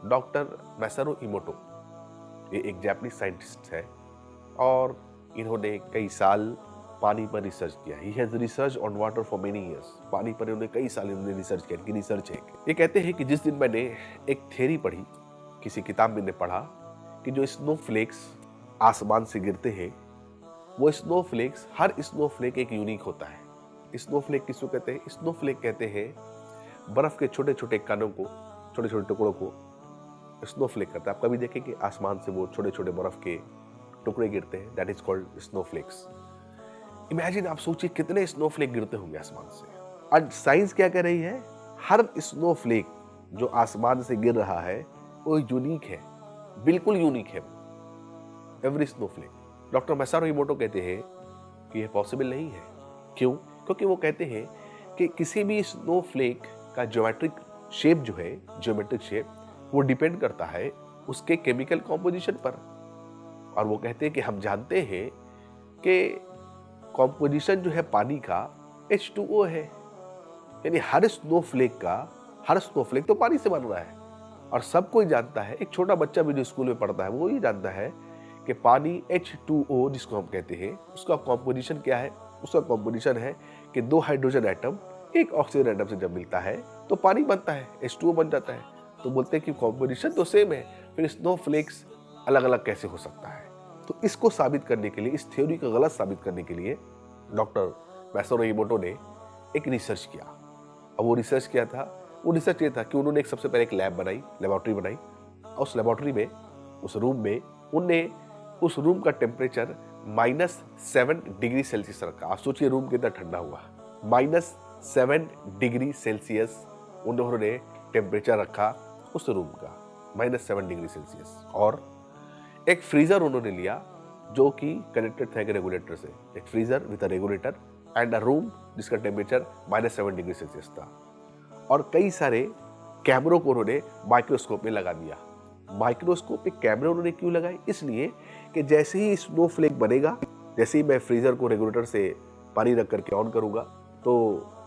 Doctor मैसारू इमोटो, ये एक Japanese scientist है और इन्होंने कई साल पानी पर रिसर्च किया। He has research on water for many years. पानी पर इन्होंने कई साल इन्होंने रिसर्च किया। इनकी रिसर्च है। ये कहते हैं कि जिस दिन मैंने एक थ्योरी पढ़ी, किसी किताब में मैंने पढ़ा कि जो स्नोफ्लेक्स आसमान से गिरते हैं, वो स्नोफ्लेक्स, हर स्नोफ्लेक एक यूनिक होता है। स्नोफ्लेक किसको कहते हैं? स्नोफ्लेक कहते हैं बर्फ के छोटे छोटे कणों को, छोटे छोटे टुकड़ों को स्नोफ्लेक करता है। आप कभी देखें कि आसमान से वो छोटे छोटे बर्फ के टुकड़े गिरते हैं, that is called snowflakes. Imagine, आप सोचिए कितने स्नोफ्लेक गिरते होंगे आसमान से। आज साइंस क्या कह रही है? हर स्नोफ्लेक जो आसमान से गिर रहा है वो यूनिक है, बिल्कुल यूनिक है एवरी स्नोफ्लेक। डॉक्टर मैसारू इमोटो कहते हैं कि यह पॉसिबल नहीं है। क्यों? क्योंकि वो कहते हैं कि किसी भी स्नोफ्लेक का ज्योमेट्रिक शेप जो है, ज्योमेट्रिक शेप, वो डिपेंड करता है उसके केमिकल कॉम्पोजिशन पर। और वो कहते हैं कि हम जानते हैं कि कॉम्पोजिशन जो है पानी का H2O है, यानी हर स्नोफ्लेक तो पानी से बन रहा है। और सब कोई जानता है, एक छोटा बच्चा भी जो स्कूल में पढ़ता है वो ये जानता है कि पानी H2O जिसको हम कहते हैं, उसका कॉम्पोजिशन क्या है? उसका कॉम्पोजिशन है कि 2 हाइड्रोजन एटम एक ऑक्सीजन एटम से जब मिलता है तो पानी बनता है, H2O बन जाता है। तो बोलते हैं कि कॉम्पोजिशन तो सेम है, फिर स्नोफ्लेक्स अलग अलग कैसे हो सकता है? तो इसको साबित करने के लिए, इस थ्योरी को गलत साबित करने के लिए डॉक्टर मैसारू इमोटो ने एक रिसर्च किया। और वो रिसर्च क्या था? वो रिसर्च ये था कि उन्होंने सबसे पहले एक लेबोरेटरी बनाई। और उस लेबोरेटरी में, उस रूम में, उनने उस रूम का टेम्परेचर -7 डिग्री सेल्सियस रखा। आप सोचिए रूम कितना ठंडा हुआ। -7 डिग्री सेल्सियस उन्होंने टेम्परेचर रखा उस रूम का, -7 डिग्री सेल्सियस। और एक फ्रीजर उन्होंने लिया जो कि कनेक्टेड था एक रेगुलेटर से। एक freezer with a regulator and a room जिसका टेम्परेचर -7 डिग्री सेल्सियस था। और कई सारे कैमरों को उन्होंने माइक्रोस्कोप में लगा दिया। माइक्रोस्कोप में कैमरे उन्होंने क्यों लगाए? इसलिए कि जैसे ही स्नोफ्लेक बनेगा, जैसे ही मैं फ्रीजर को रेगुलेटर से पानी रख करके ऑन करूंगा तो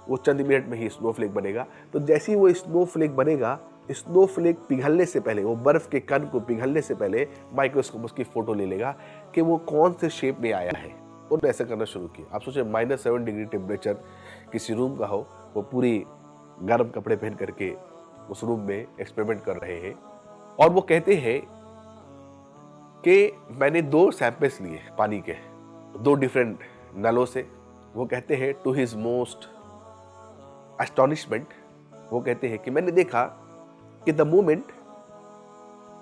वो चंद मिनट में ही स्नोफ्लेक बनेगा। तो जैसे ही वो स्नोफ्लेक बनेगा, स्नोफ्लेक पिघलने से पहले, वो बर्फ के कण को पिघलने से पहले माइक्रोस्कोप उसकी फोटो ले लेगा कि वो कौन से शेप में आया है। उन्होंने ऐसा करना शुरू किया। आप सोचिए -7 डिग्री टेम्परेचर किसी रूम का हो, वो पूरी गर्म कपड़े पहन करके उस रूम में एक्सपेरिमेंट कर रहे हैं। और वो कहते हैं कि मैंने 2 सैंपल्स लिए पानी के, 2 डिफरेंट नलों से। वो कहते हैं टू हिज मोस्ट एस्टोनिशमेंट, वो कहते हैं कि मैंने देखा कि द मोमेंट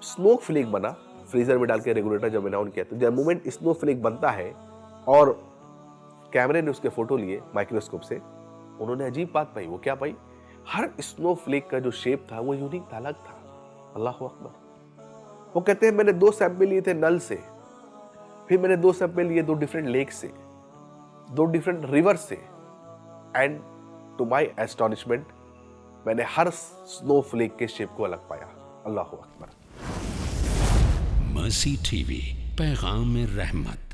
स्नोफ्लेक बना, फ्रीजर में डाल के रेगुलेटर जब मैंने ऑन किया, तो जब मोमेंट स्नोफ्लेक बनता है और कैमरे ने उसके फोटो लिए माइक्रोस्कोप से, उन्होंने अजीब बात पाई। वो क्या पाई? हर स्नोफ्लेक का जो शेप था वो यूनिक था, अलग था। अल्लाह अकबर। वो कहते हैं मैंने 2 सैंपल लिए थे नल से, फिर मैंने 2 सैंपल लिए 2 डिफरेंट लेक से, 2 डिफरेंट रिवर से, एंड टू माई एस्टोनिशमेंट मैंने हर स्नोफ्लेक के शेप को अलग पाया। अल्लाह अकबर। मर्सी टीवी, पैगाम रहमत।